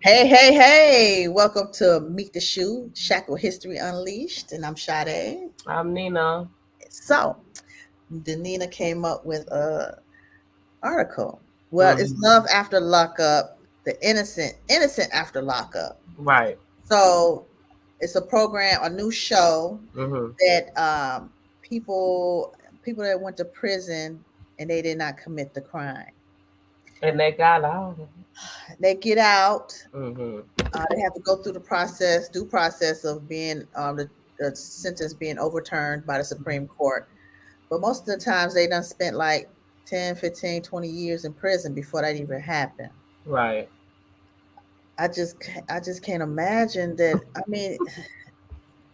Hey. Welcome to Meet the Shoe, Shackle History Unleashed. And I'm Sade. I'm Nina. So, the Nina came up with a article. Well, it's Hmm. Love After Lockup, the innocent after lockup. Right. So, it's a program, a new show Hmm. that people that went to prison and they did not commit the crime. And they got out. They get out. Hmm. They have to go through the due process of being the sentence being overturned by the Supreme Court. But most of the times they done spent like 10, 15, 20 years in prison before that even happened. Right. I just can't imagine that. I mean,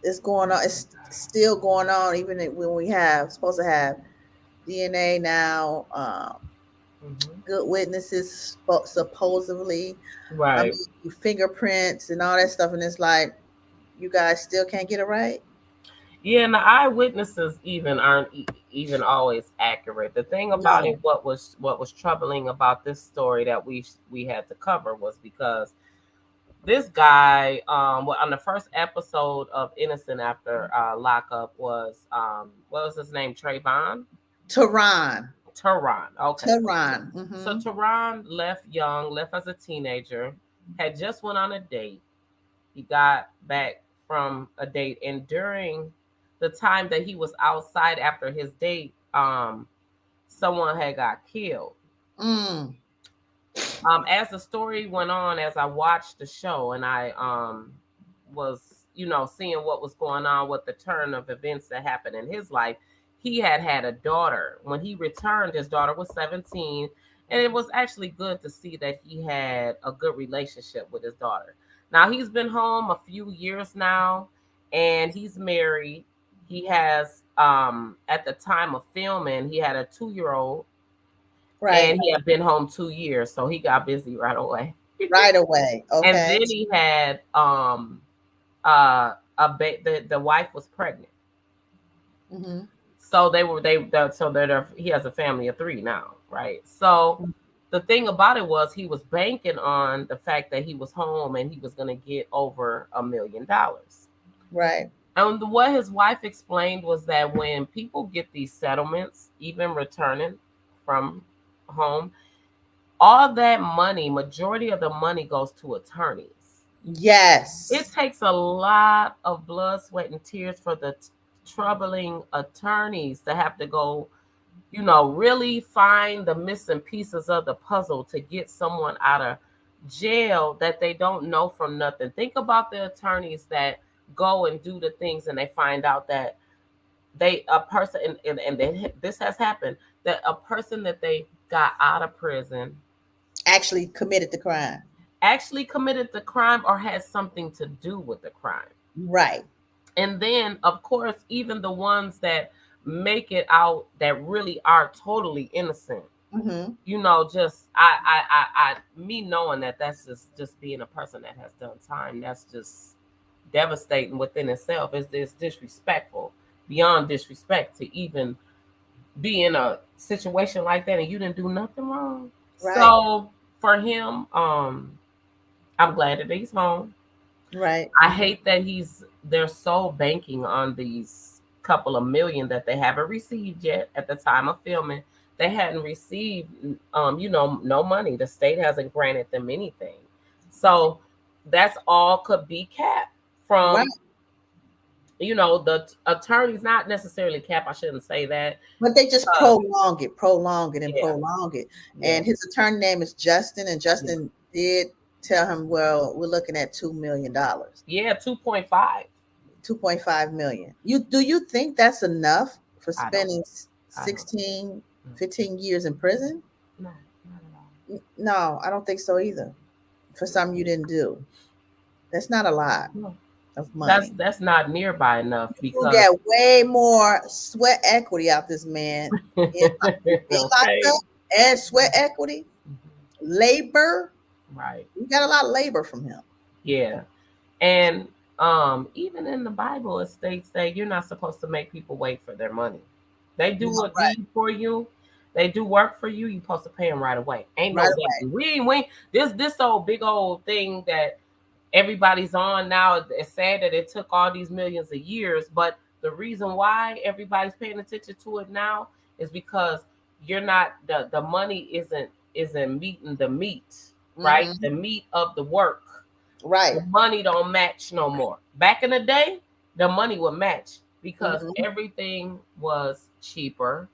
it's going on. It's still going on, even when we have supposed to have DNA now, Hmm. good witnesses supposedly. I Right. mean, fingerprints and all that stuff, and it's like you guys still can't get it right. Yeah, and the eyewitnesses even aren't even always accurate. The thing about No. it, what was troubling about this story that we had to cover was because this guy, well, on the first episode of Innocent After Lockup was what was his name? Trayvon. Tehran. Tehran. Okay, Tehran. so Mm-hmm. Tehran left young, left as a teenager, had just went on a date. He got back from a date, and during the time that he was outside after his date, someone had got killed. Mm. As the story went on, as I watched the show, and I was, seeing what was going on with the turn of events that happened in his life, he had a daughter. When he returned, his daughter was 17, and it was actually good to see that he had a good relationship with his daughter. Now he's been home a few years now, and he's married. He has, at the time of filming, he had a 2 year old, Right. and he had been home 2 years, so he got busy right away. Right away. And Okay. then he had the wife was pregnant, Mm-hmm. so he has a family of three now, right? So the thing about it was he was banking on the fact that he was home and he was going to get over $1 million. Right. And what his wife explained was that when people get these settlements, even returning from home, all that money, majority of the money goes to attorneys. It Yes. takes a lot of blood, sweat, and tears for the troubling attorneys to have to go, really find the missing pieces of the puzzle to get someone out of jail that they don't know from nothing. Think about the attorneys that go and do the things and they find out that a person, this has happened, that a person that they got out of prison Actually committed the crime. actually committed the crime or had something to do with the crime. Right. And then, of course, even the ones that make it out that really are totally innocent. Mm-hmm. Just me knowing that that's just being a person that has done time. That's just devastating within itself. It's disrespectful, beyond disrespect, to even be in a situation like that and you didn't do nothing wrong. Right. So for him, I'm glad that he's home. Right. I hate that they're so banking on these couple of million that they haven't received yet at the time of filming. They hadn't received no money. The state hasn't granted them anything. So that's all could be capped Right. from the attorneys, not necessarily cap, I shouldn't say that. But they just Uh prolong it, and yeah, prolong it. yeah, And his attorney name is Justin, and yeah. Justin did tell him, well, we're looking at $2 million. Yeah, 2.5. 2.5 million. You think that's enough for I don't spending I don't 16, mm, 15 years in prison? no, not at all. No, I don't think so either. For something you didn't do. That's not a lot No. of That's money. that's not nearby enough You will because get way more sweat equity out this man being locked okay. up, and sweat equity, Mhm. labor. Right. You got a lot of labor from him. Yeah. And even in the Bible it states that you're not supposed to make people wait for their money. They No, do a right. deed for you. They do work for you. You supposed to pay them right away. Ain't Right no away. waiting. We this old big old thing that everybody's on now. It's sad that it took all these millions of years, but the reason why everybody's paying attention to it now is because you're not the money isn't meeting the meat, right? Mm-mm. The meat of the work. Right. The money don't match no more. Back in the day, the money would match because Mm-hmm. everything was cheaper,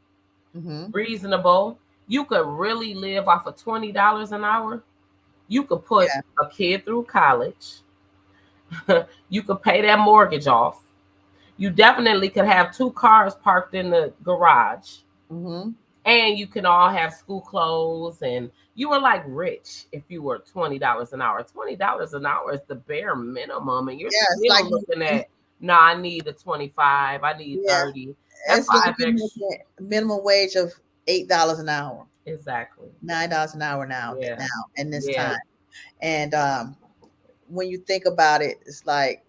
Mm-hmm. reasonable. You could really live off of $20 an hour. You could put Yeah. a kid through college. You could pay that mortgage off. You definitely could have two cars parked in the garage. Mm-hmm. And you can all have school clothes, and you were like rich if you were $20 an hour. $20 an hour is the bare minimum, and you're Yeah. It's like still looking at, no, I need a 25, I need yeah. 30. That's It's like five you extra. making minimum wage of $8 an hour, Exactly. $9 an hour Yeah. now in this Yeah. time. And when you think about it, it's like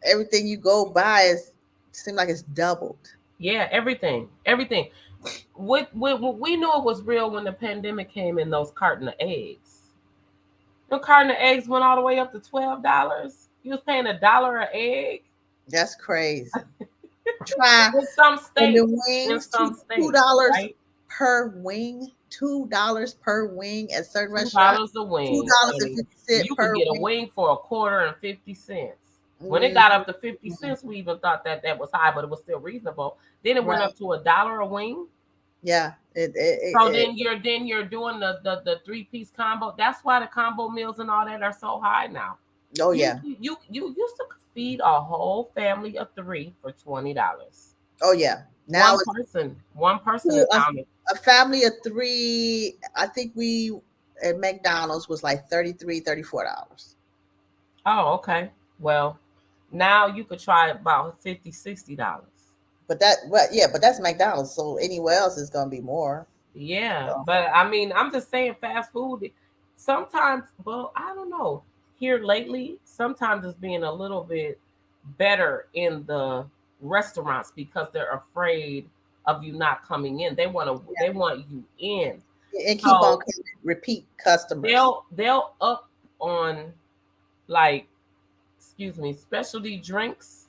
everything you go by is seem like it's doubled. Yeah. Everything. We knew it was real when the pandemic came in. Those carton of eggs. The carton of eggs went all the way up to $12. You was paying $1 an egg That's crazy. Try in some and the states. In wings some two states, dollars right? per wing. $2 per wing at certain two restaurants. dollars a Two wing, dollars and honey. 50 cents You could per get a wing. wing for a quarter and 50 cents. When it Mm, got up to 50 cents, we even thought that that was high, but it was still reasonable. Then it went right. up to $1 a wing. Yeah. So then you're doing the 3-piece combo. That's why the combo meals and all that are so high now. Oh You yeah. you you used to feed a whole family of three for $20. Oh yeah. Now One it's person, one person two, is how many? a family of three. I think we at McDonald's was like 33, $34. Oh, okay. Well, now you could try about $50, $60. But that's McDonald's. So anywhere else is gonna be more. Yeah, So but I mean, I'm just saying fast food sometimes, well, I don't know. Here lately, sometimes it's being a little bit better in the restaurants because they're afraid of you not coming in. They want you in. and keep on So repeat customers. they'll up on, like, excuse me, specialty drinks,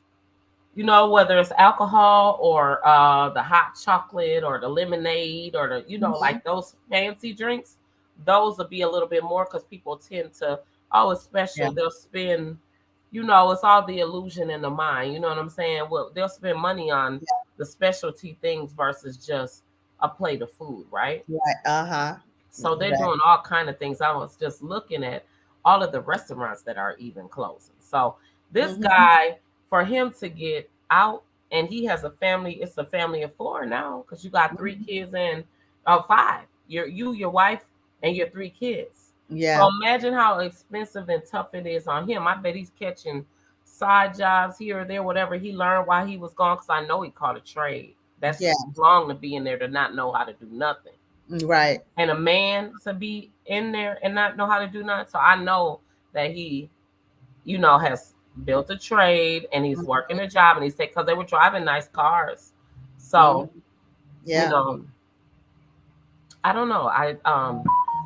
whether it's alcohol or the hot chocolate or the lemonade or Mhm. like those fancy drinks, those will be a little bit more because people tend to, oh, it's Yeah. special. They'll spend, it's all the illusion in the mind. You know what I'm saying? Well, they'll spend money on the specialty things versus just a plate of food, right? Right. Uh-huh. So they're Right. doing all kind of things. I was just looking at all of the restaurants that are even closing. So this Mhm. guy, for him to get out, and he has a family. It's a family of four now because you got three Mhm. kids and five. Your wife, and your three kids. So Yeah. imagine how expensive and tough it is on him. I bet he's catching side jobs here or there, whatever he learned while he was gone. Because I know he caught a trade. That's Yeah. too long to be in there to not know how to do nothing, Right. and a man to be in there and not know how to do nothing. So I know that he, has built a trade and he's Mhm. working a job, and he said because they were driving nice cars. Mhm. So, you Yeah. know, I don't know.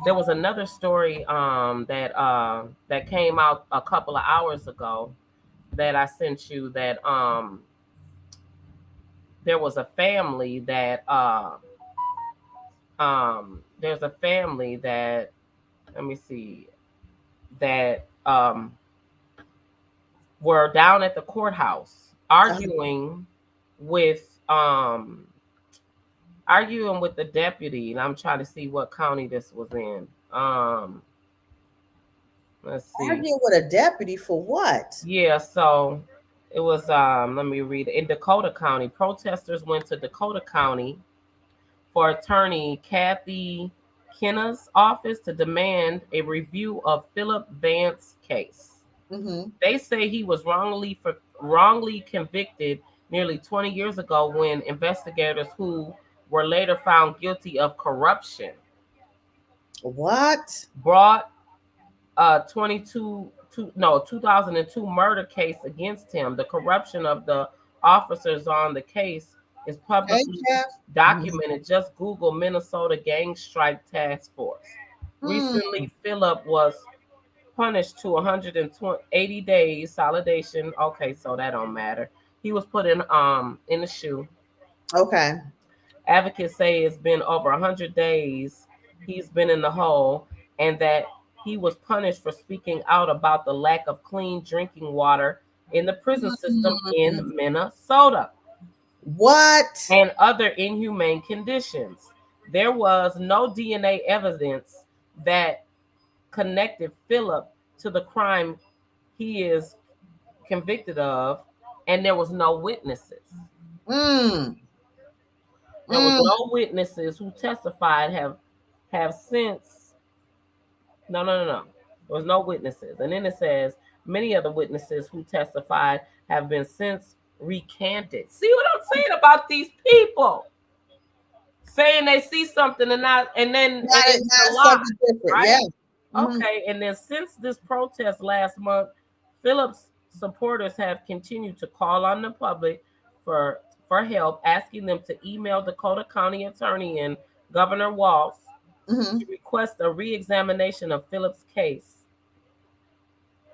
There was another story that came out a couple of hours ago that I sent you that there was a family that there's a family that, let me see, that were down at the courthouse Uh-huh. with um arguing with the deputy, and I'm trying to see what county this was in. Let's see. Arguing with a deputy for what? Yeah, so it was, let me read it. In Dakota County, protesters went to Dakota County for attorney Kathy Kenna's office to demand a review of Philip Vance's case. Mhm. They say he was wrongly convicted nearly 20 years ago when investigators who were later found guilty of corruption What? brought a 2002 murder case against him. The corruption of the officers on the case It's Hey, publicly Jeff. Mhm. documented. Just Google Minnesota Gang Strike Task Force. Mm, Recently, Philip was punished to 180 days solidation. Okay, so that don't matter. He was put in the shoe. okay. Advocates say it's been over 100 days he's been in the hole, and that he was punished for speaking out about the lack of clean drinking water in the prison system Mm, in Minnesota what? and other inhumane conditions. There was no DNA evidence that connected Philip to the crime he is convicted of, and there was no witnesses. Mm, There was mm. no witnesses who testified have since. No, no, no, no. There was no witnesses, and then it says many of the witnesses who testified have been since recanted. See what I'm saying about these people? Saying they see something and not, and Not, it's a not lie, something different. Yeah. right? Hmm. Okay, and then since this protest last month, Phillips supporters have continued to call on the public for for help, asking them to email Dakota County Attorney and Governor Walz to Hmm. request a re-examination of Phillips' case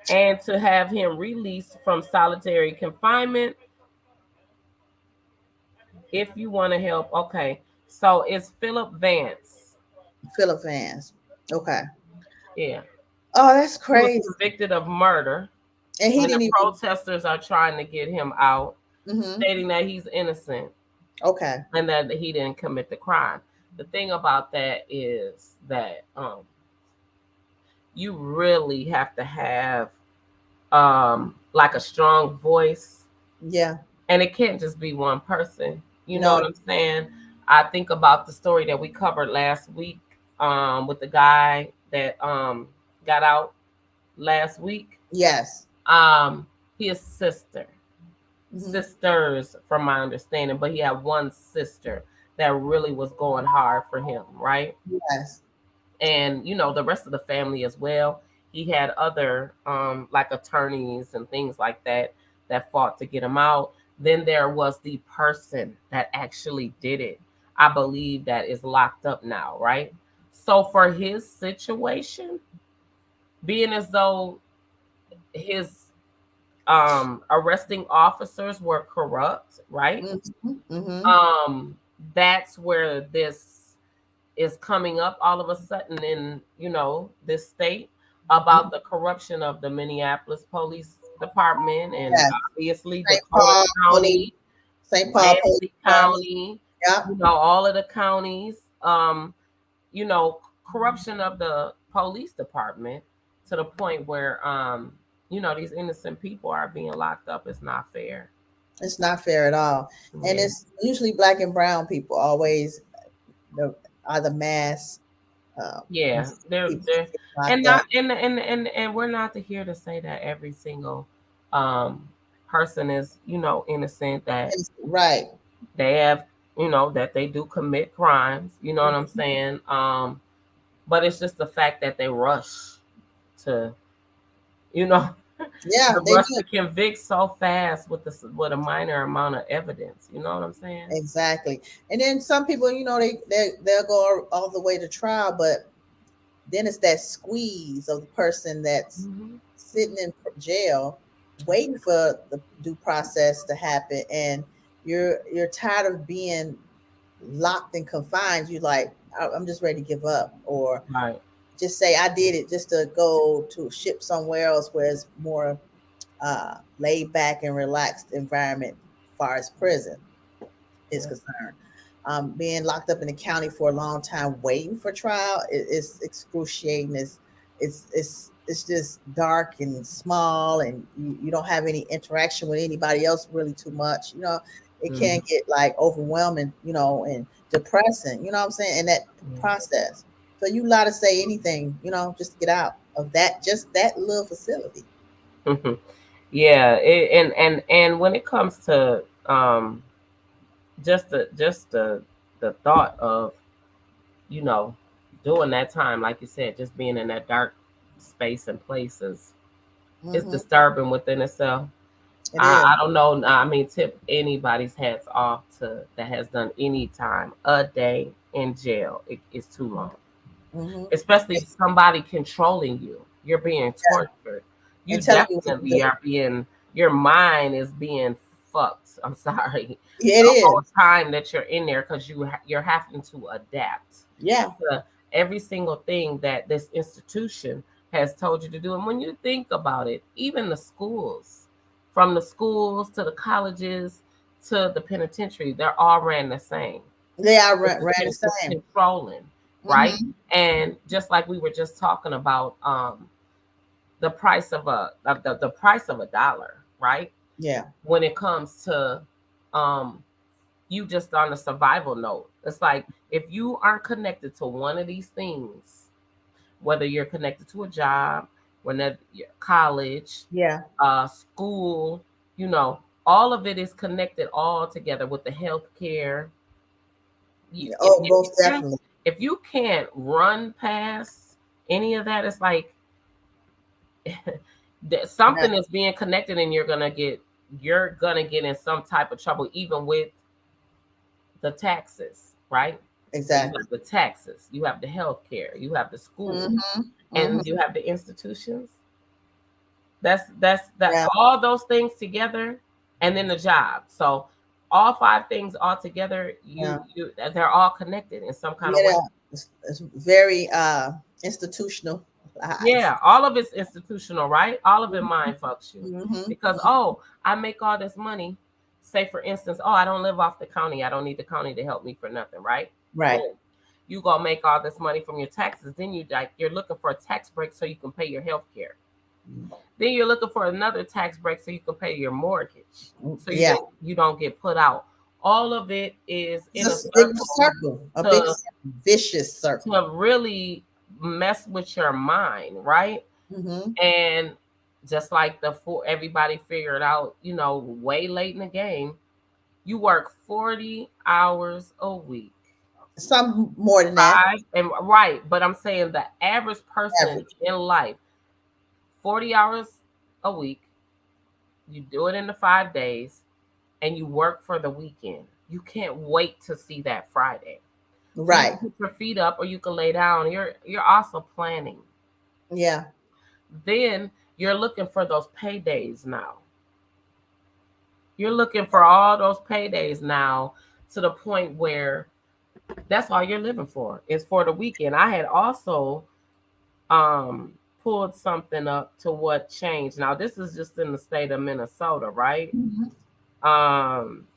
and to have him released from solitary confinement if you want to help. Okay, so it's Philip Vance. Philip fans. Okay. Yeah. Oh, that's He was crazy. convicted of murder, And he and the didn't even. protesters are trying to get him out, Hmm. stating that he's innocent Okay. and that he didn't commit the crime. The thing about that is that you really have to have like a strong voice, Yeah. and it can't just be one person. You know No. what I'm saying? I think about the story that we covered last week with the guy that got out last week. Yes. Um, his sister, Hmm. sisters, from my understanding, but he had one sister that really was going hard for him, right? Yes. And the rest of the family as well. He had other like attorneys and things like that that fought to get him out. Then there was the person that actually did it. I believe that is locked up now, right? So for his situation, being as though his arresting officers were corrupt, right? Hmm. Hmm. Um, that's where this is coming up all of a sudden in this state about the corruption of the Minneapolis Police Department and Yes. obviously St. Dakota Paul Police. County, St. Paul Police Ramsey Department. County, Yep. all of the counties, you know, corruption of the police department to the point where these innocent people are being locked up. It's not fair. It's not fair at all. And Yeah. it's usually black and brown people always the are the mass Yeah, people they're and locked up. not and we're not here to say that every single um person is, innocent, that Right. they have, that they do commit crimes, you know what I'm saying? But it's just the fact that they rush to, you know, Yeah, the they rush do. to convict so fast with a minor amount of evidence, you know what I'm saying? Exactly. And then some people, they'll go all the way to trial, but then it's that squeeze of the person that's Hmm. sitting in jail waiting for the due process to happen, and you're tired of being locked and confined. You like, I'm just ready to give up, or Right. just say I did it just to go to ship somewhere else where it's more laid back and relaxed environment as far as prison is Yeah. concerned. Being locked up in the county for a long time waiting for trial is excruciating. It's just dark and small, and you don't have any interaction with anybody else really too much. It Mhm. can get like overwhelming, and depressing. You know what I'm saying? In that Yeah. process, so you allowed to say anything, just to get out of that, just that little facility. Yeah, and when it comes to just the thought of you know doing that time, like you said, just being in that dark space and places is Hmm. disturbing within itself. It is. I don't know. I mean, tip anybody's hats off to that has done any time. A day in jail is too long, Mm-hmm. especially somebody controlling you. You're being tortured. You And telling you what to definitely do. are being. Your mind is being fucked. I'm sorry. Yeah, it The whole is. time that you're in there because you're having to adapt Yeah. to every single thing that this institution has told you to do. And when you think about it, even the schools, from the schools to the colleges to the penitentiary, they're all ran the same. They are It's ran the just same. controlling, right? Mm-hmm. And just like we were just talking about, the price of the price of a dollar, right? Yeah. When it comes to um you just on a survival note. It's like if you aren't connected to one of these things, whether you're connected to a job, whenever college, Yeah. school, all of it is connected all together with the healthcare. You, Yeah. if, Oh, if you most can't, definitely. if you can't run past any of that, it's like that Yeah. something is being connected, and you're gonna get in some type of trouble, even with the taxes, right? So you Exactly. have the taxes, you have the health care, you have the schools, Mm-hmm. and Mm-hmm. you have the institutions. That's Yeah. all those things together, and then the job. So all five things all together, Yeah. they're all connected in some kind of way. Yeah. It's very institutional. Yeah, all of it's institutional, right? All of it mind fucks you. Mm-hmm. Because, oh, I make all this money. Say for instance, oh, I don't live off the county. I don't need the county to help me for nothing, right? Right. Boom. You gonna make all this money from your taxes. Then you're looking for a tax break so you can pay your health care. Then you're looking for another tax break so you can pay your mortgage. So Yeah. you don't get put out. All of it is in a It's a big circle circle, a big to vicious circle. really mess with your mind, right? Mm-hmm. And just like the for everybody figured out, way late in the game, you work 40 hours a week. Some more than that. And right, but I'm saying the average person Average. in life, 40 hours a week, you do it in the 5 days, and you work for the weekend. You can't wait to see that Friday. So you Right. can put your feet up or you can lay down. You're also planning. Yeah. Then you're looking for those paydays now. You're looking for all those paydays now, to the point where that's all you're living for is for the weekend. I had also um pulled something up to what changed. Now this is just in the state of Minnesota, right? Mm-hmm. Um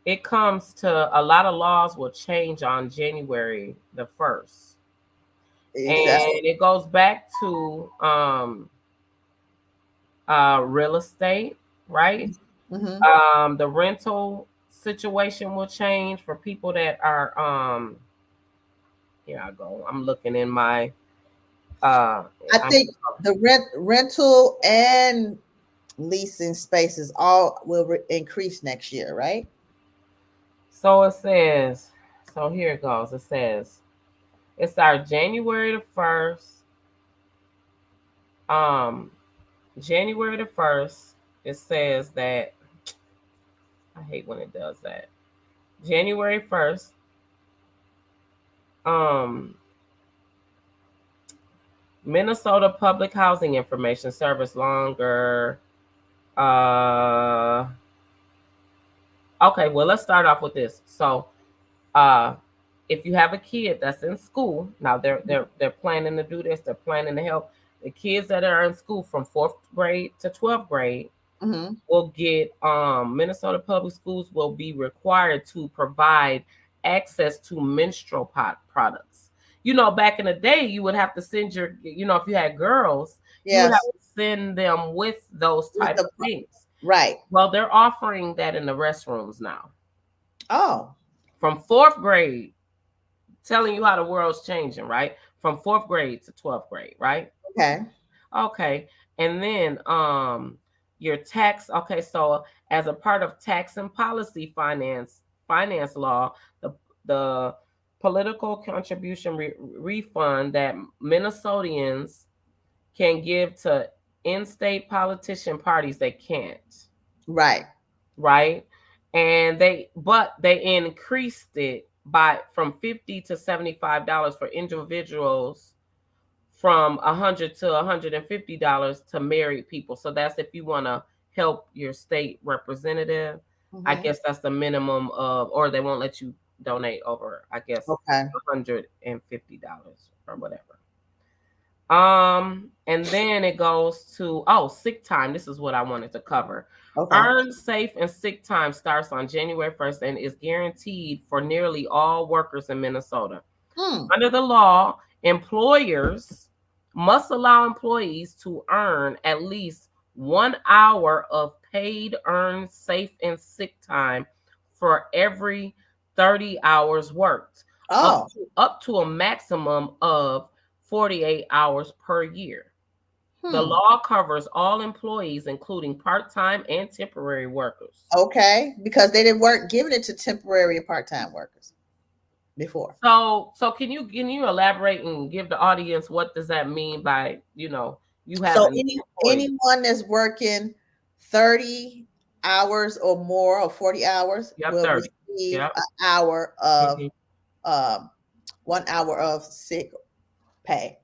it comes to a lot of laws will change on January the 1st. Exactly. And it goes back to real estate, right? Mm-hmm. The rental situation will change for people that are here I go. I'm looking in my uh I I'm think the rental and leasing spaces all will increase next year, right? so it says, so here it goes. It says it's our January the 1st. Um January the 1st, it says that I hate when it does that. January 1st, um Minnesota Public Housing Information Service longer. Uh, okay, well, let's start off with this. So, uh, if you have a kid that's in school, now they're planning to do this. They're planning to help the kids that are in school from 4th grade to 12th grade Mm-hmm. will get Minnesota Public Schools will be required to provide access to menstrual products. Back in the day, you would have to send if you had girls, you would have Yes. to send them with those With type the of things. right. Well, they're offering that in the restrooms now. Oh. From 4th grade, telling you how the world's changing, right? From 4th grade to 12th grade, right? Okay. Okay. And then your tax, okay, so as a part of tax and policy finance law, the political contribution refund that Minnesotans can give to in-state politician parties, they can't. Right. Right? And they increased it by from $50 to $75 for individuals, from $100 to $150 to married people. So that's if you want to help your state representative. I Hmm. guess that's the minimum of, or they won't let you donate over, I guess, Okay. $150 or whatever. And then it goes to, sick time. This is what I wanted to cover. Okay. Earned safe and sick time starts on January 1st and is guaranteed for nearly all workers in Minnesota. Hmm. Under the law, employers must allow employees to earn at least 1 hour of paid earned safe and sick time for every 30 hours worked, up Oh. to, up to a maximum of 48 hours per year. The Hmm. law covers all employees, including part-time and temporary workers. Okay. Because they didn't work giving it to temporary and part-time workers before. So can you elaborate and give the audience what does that mean by, you So having employees? anyone that's working 30 hours or more, or 40 hours, Yep, will 30. receive Yep. an hour of Hmm. um 1 hour of sick pay,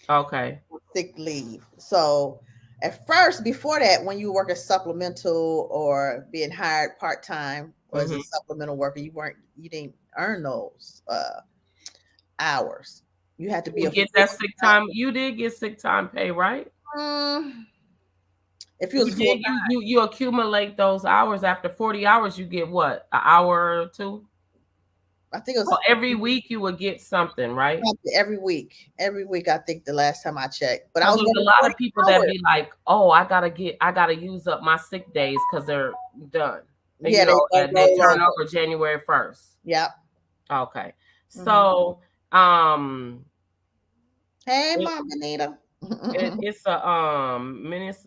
Okay. sick leave. So at first, before that, when you work as supplemental or being hired part-time or as a Hmm. supplemental worker, you didn't earn those hours. You had to be You a get that fixed sick time. You did get sick time pay, right? um, if it You was full did. You accumulate those hours. After 40 hours, you get what? An hour or two? I think it So was every week you would get something, right? every week. Every week, I think the last time I checked. But I Because was there's a working lot 40 of people that hours. be like, "Oh, I gotta use up my sick days because they're done." And Yeah, they don't they roll turn over. over January 1st. Yep. Okay, Hmm. so Hey, it, Mom Benita. it's a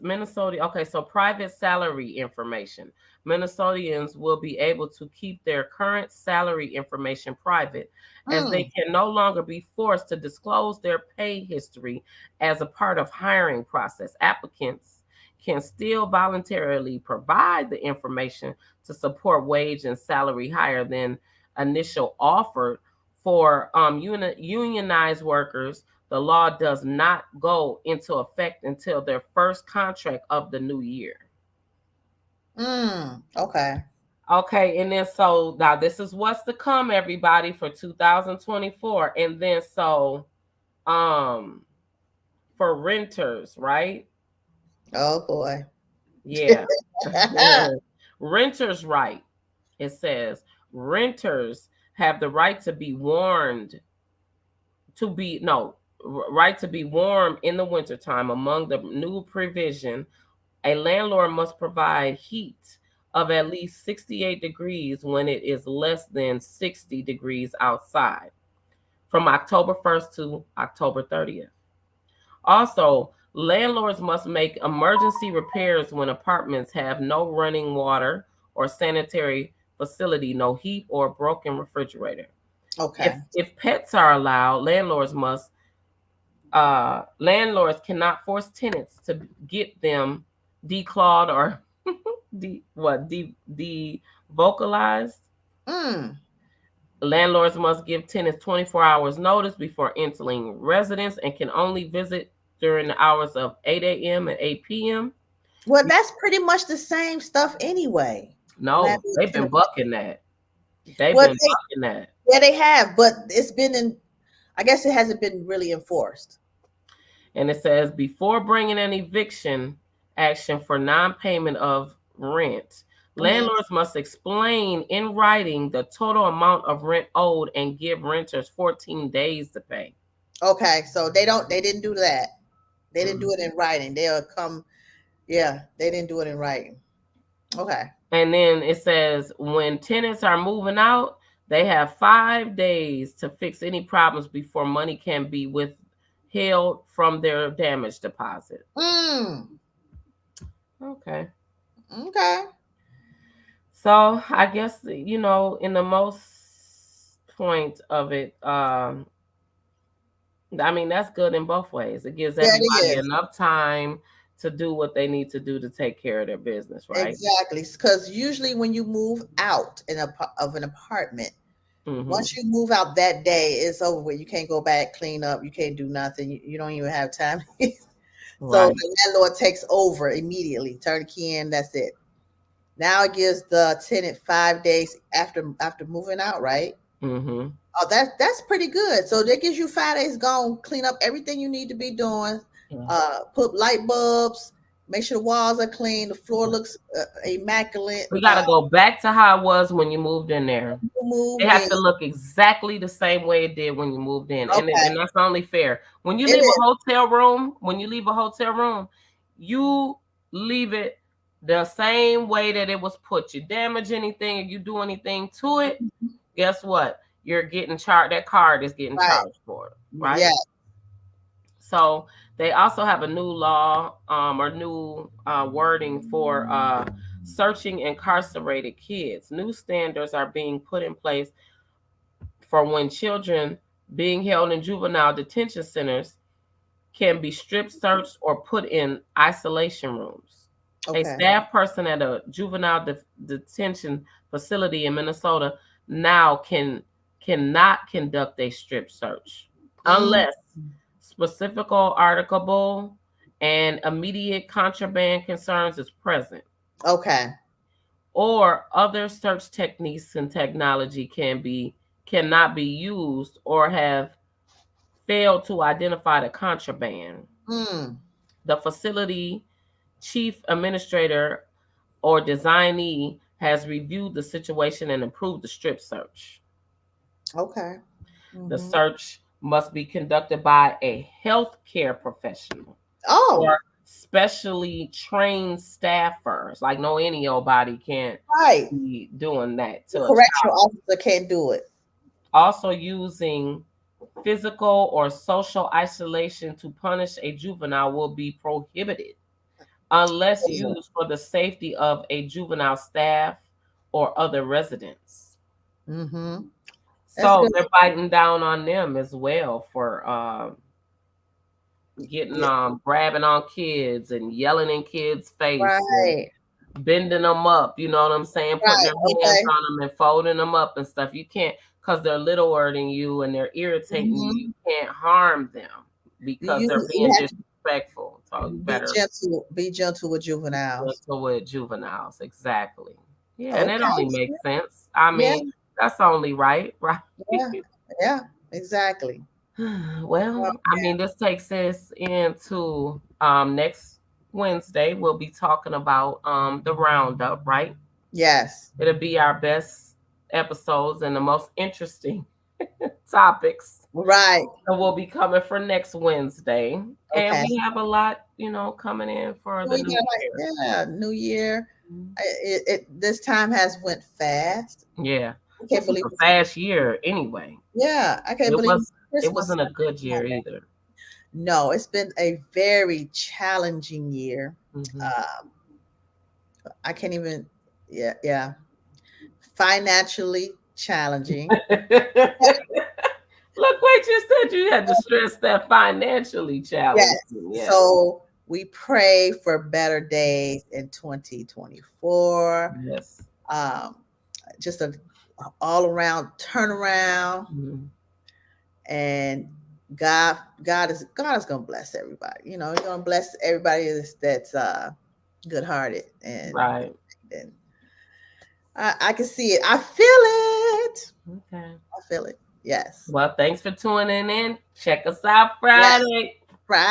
Minnesota. Okay, so private salary information. Minnesotans will be able to keep their current salary information private, as they Mm. can no longer be forced to disclose their pay history as a part of hiring process. Applicants can still voluntarily provide the information to support wage and salary higher than initial offered. For unionized workers, the law does not go into effect until their first contract of the new year. Mm. Okay. Okay, and then so now this is what's to come, everybody, for 2024. And then so um for renters, right? Oh boy. Yeah. Renters' right. It says renters have the right to be warned to be no right to be warm in the wintertime. Among the new provision, a landlord must provide heat of at least 68 degrees when it is less than 60 degrees outside, from October 1st to October 30th. Also, landlords must make emergency repairs when apartments have no running water or sanitary facility, no heat, or broken refrigerator. If Okay. if pets are allowed, landlords cannot force tenants to get them declawed or devocalized. Mm. Landlords must give tenants 24 hours notice before entering residence and can only visit during the hours of 8 a.m. and 8 p.m. Well, that's pretty much the same stuff anyway. No, Landlords they've can been apply. bucking that. They've Well, been bucking that. yeah, they have, but it's been in. I guess it hasn't been really enforced. And it says before bringing an eviction action for non-payment of rent, Hmm. landlords must explain in writing the total amount of rent owed and give renters 14 days to pay. Okay, so they don't. They didn't do that. They didn't do Mhm. it in writing. They'll come. Yeah, they didn't do it in writing. Okay. And then it says when tenants are moving out, they have 5 days to fix any problems before money can be withheld from their damage deposit. Mm. Okay. Okay. So I guess, in the most point of it, I mean, that's good in both ways. It gives Yeah, it everybody is. enough time to do what they need to do to take care of their business, right? Exactly. Because usually when you move out of an apartment, Mm-hmm. once you move out that day, it's over with. You can't go back, clean up. You can't do nothing. You don't even have time. So Right. the landlord takes over immediately. Turn the key in. That's it. Now it gives the tenant 5 days after moving out, right? Mm-hmm. Oh, that's pretty good. So that gives you 5 days. Go clean up everything you need to be doing. Yeah. Put light bulbs. Make sure the walls are clean. The floor looks immaculate. We got to go back to how it was when you moved in there. You It moved has in. to look exactly the same way it did when you moved in, Okay, and that's only fair. When you it leave is a hotel room, you leave it the same way that it was put. You damage anything, or you do anything to it, guess what? You're getting charged. That card is getting right. charged for it, right? Yeah. So they also have a new law or new wording for searching incarcerated kids. New standards are being put in place for when children being held in juvenile detention centers can be strip searched or put in isolation rooms. A Okay. staff person at a juvenile detention facility in Minnesota now cannot conduct a strip search Mm, unless specific article and immediate contraband concerns is present, okay. or other search techniques and technology cannot be used or have failed to identify the contraband. Mm, The facility chief administrator or designee has reviewed the situation and approved the strip search. okay. The Hmm. search must be conducted by a healthcare professional Oh, or specially trained staffers. Like no any old body can't right. be doing that The to a correctional child. officer can't do it. Also using physical or social isolation to punish a juvenile will be prohibited unless used for the safety of a juvenile staff or other residents. Mm-hmm. That's So good. they're biting down on them as well for getting Yeah. grabbing on kids and yelling in kids' face and Right. bending them up. You know what I'm saying? Putting Right. their hands Okay. on them and folding them up and stuff. You can't because they're littler than you and they're irritating you. You Mm-hmm. can't harm them because they're You being have to disrespectful. So you be better gentle. Be gentle with juveniles. gentle with juveniles. Exactly. Yeah, and it Okay. only makes sense. I Yeah. mean, that's only right, right? Yeah. Yeah. Exactly. Well, I Okay. mean, this takes us into next Wednesday. We'll be talking about the roundup, right? Yes. It'll be our best episodes and the most interesting topics. Right. And we'll be coming for next Wednesday. And Okay. we have a lot, coming in for the We new got year. yeah, New Year. This time has went fast. Yeah. I can't This was believe a it's fast year anyway. yeah, I can't It believe was it's it Christmas. wasn't a good year either. No, it's been a very challenging year. Mm-hmm. Um, I can't even, yeah, yeah, financially challenging. Look what you said. You had to stress that financially Yes. challenging. Yes. So we pray for better days in 2024. Yes. Um, just a all around turnaround, Mhm. and God is gonna bless everybody. He's gonna bless everybody that's good hearted, Right. and I can see it. I feel it. Okay. I feel it. Yes. Well, thanks for tuning in. Check us out Yes. Friday. Friday.